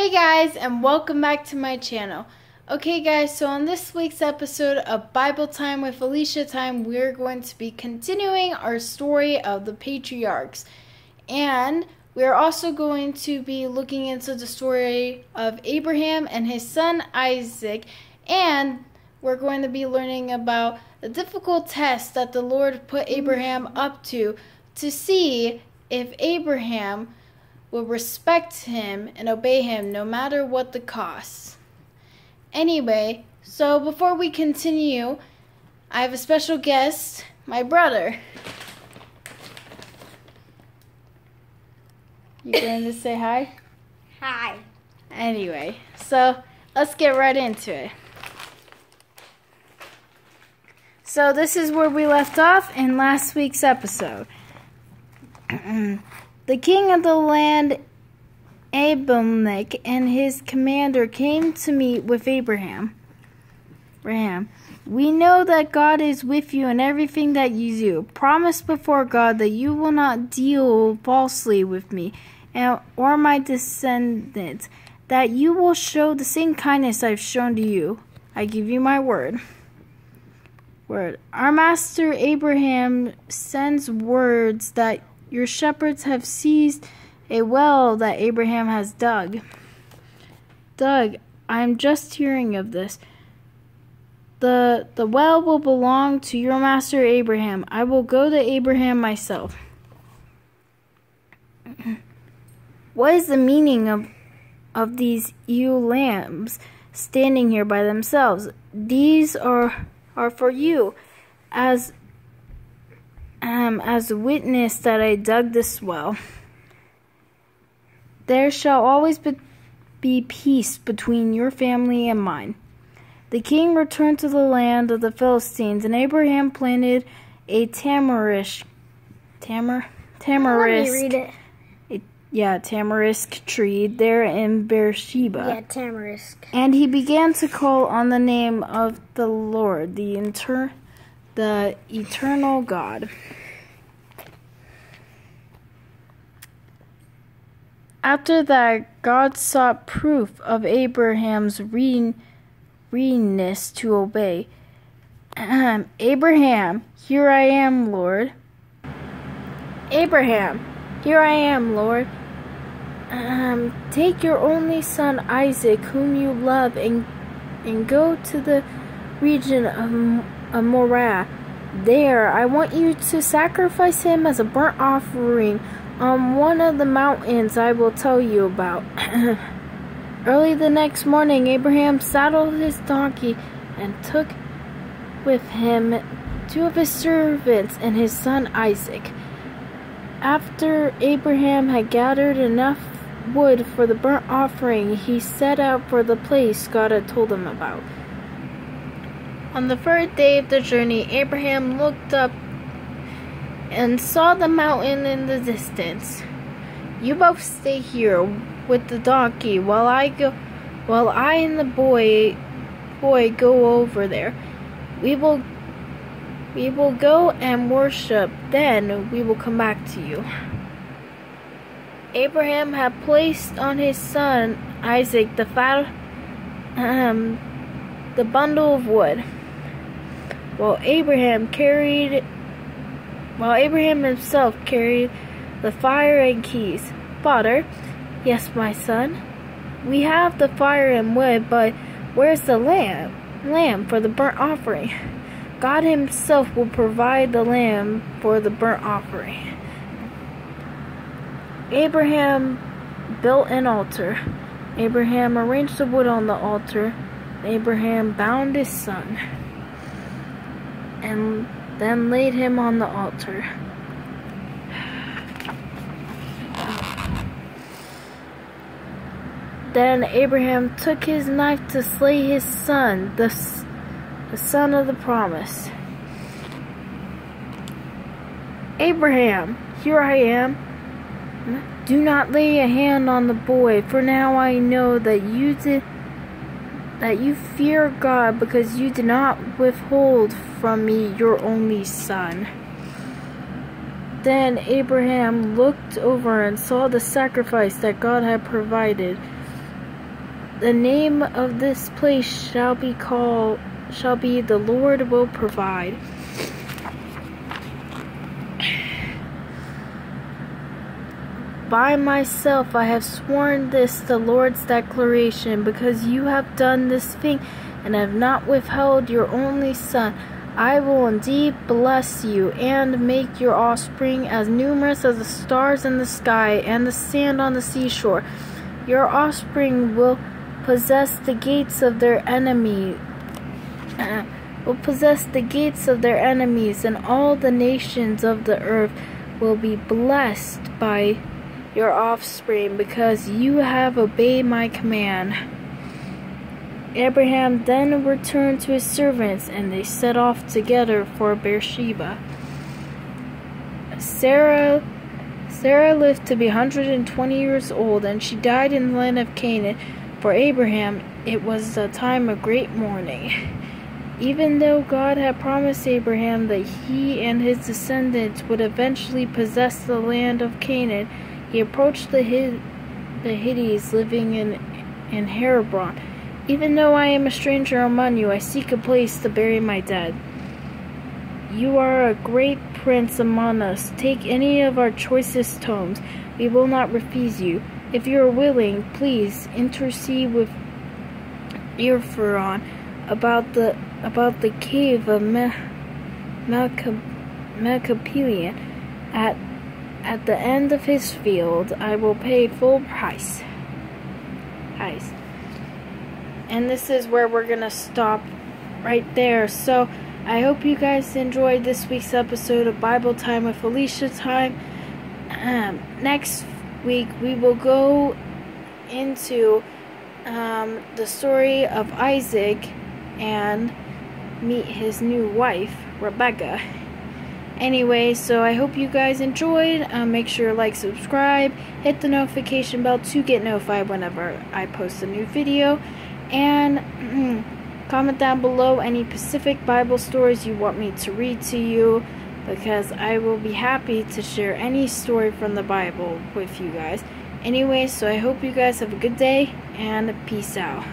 Hey guys, and welcome back to my channel. Okay guys, so on this week's episode of Bible Time with Alicia Time, we're going to be continuing our story of the patriarchs. And we're also going to be looking into the story of Abraham and his son Isaac. And we're going to be learning about the difficult test that the Lord put Abraham up to see if Abraham will respect him and obey him no matter what the cost. Anyway, so before we continue, I have a special guest, my brother. You going to say hi? Hi. Anyway, so let's get right into it. So this is where we left off in last week's episode. The king of the land, Abimelech, and his commander came to meet with Abraham. We know that God is with you in everything that you do. Promise before God that you will not deal falsely with me or my descendants, that you will show the same kindness I've shown to you. I give you my word. Our master Abraham sends words that your shepherds have seized a well that Abraham has dug. I'm just hearing of this. The well will belong to your master Abraham. I will go to Abraham myself. What is the meaning of these ewe lambs standing here by themselves? These are for you, as a witness that I dug this well. There shall always be peace between your family and mine. The king returned to the land of the Philistines, and Abraham planted a tamarisk tree there in Beersheba. Yeah, tamarisk. And he began to call on the name of the Lord, the eternal God. After that, God sought proof of Abraham's readiness to obey. Abraham, here I am, Lord. Abraham, here I am, Lord. Take your only son Isaac, whom you love, and go to the region of Moriah. There, I want you to sacrifice him as a burnt offering on one of the mountains I will tell you about. Early the next morning, Abraham saddled his donkey and took with him two of his servants and his son Isaac. After Abraham had gathered enough wood for the burnt offering, he set out for the place God had told him about. On the third day of the journey, Abraham looked up and saw the mountain in the distance. You both stay here with the donkey while I and the boy go over there. We will go and worship, then we will come back to you. Abraham had placed on his son Isaac the bundle of wood, while Abraham himself carried the fire and keys. Father, yes, my son, we have the fire and wood, but where's the lamb for the burnt offering? God himself will provide the lamb for the burnt offering. Abraham built an altar. Abraham arranged the wood on the altar. Abraham bound his son and then laid him on the altar. Then Abraham took his knife to slay his son, the son of the promise. Abraham, here I am. Do not lay a hand on the boy, for now I know that you fear God, because you did not withhold from me your only son. Then Abraham looked over and saw the sacrifice that God had provided. The name of this place shall be the Lord will provide. By myself I have sworn this, the Lord's declaration, because you have done this thing and have not withheld your only son. I will indeed bless you and make your offspring as numerous as the stars in the sky and the sand on the seashore. Your offspring will possess the gates of their enemies. And all the nations of the earth will be blessed by your offspring, because you have obeyed my command. Abraham then returned to his servants, and they set off together for Beersheba. Sarah lived to be 120 years old, and she died in the land of Canaan. For Abraham, it was a time of great mourning. Even though God had promised Abraham that he and his descendants would eventually possess the land of Canaan, he approached the Hittites living in Hebron. Even though I am a stranger among you, I seek a place to bury my dead. You are a great prince among us. Take any of our choicest tombs. We will not refuse you. If you are willing, please intercede with Ephron about the cave of Melchipelian. At the end of his field, I will pay full price. And this is where we're gonna stop right there. So I hope you guys enjoyed this week's episode of Bible Time with Alicia Time. Next week we will go into the story of Isaac and meet his new wife, Rebecca. Anyway, so I hope you guys enjoyed. Make sure to like, subscribe, hit the notification bell to get notified whenever I post a new video, and comment down below any specific Bible stories you want me to read to you, because I will be happy to share any story from the Bible with you guys. Anyway, so I hope you guys have a good day, and peace out.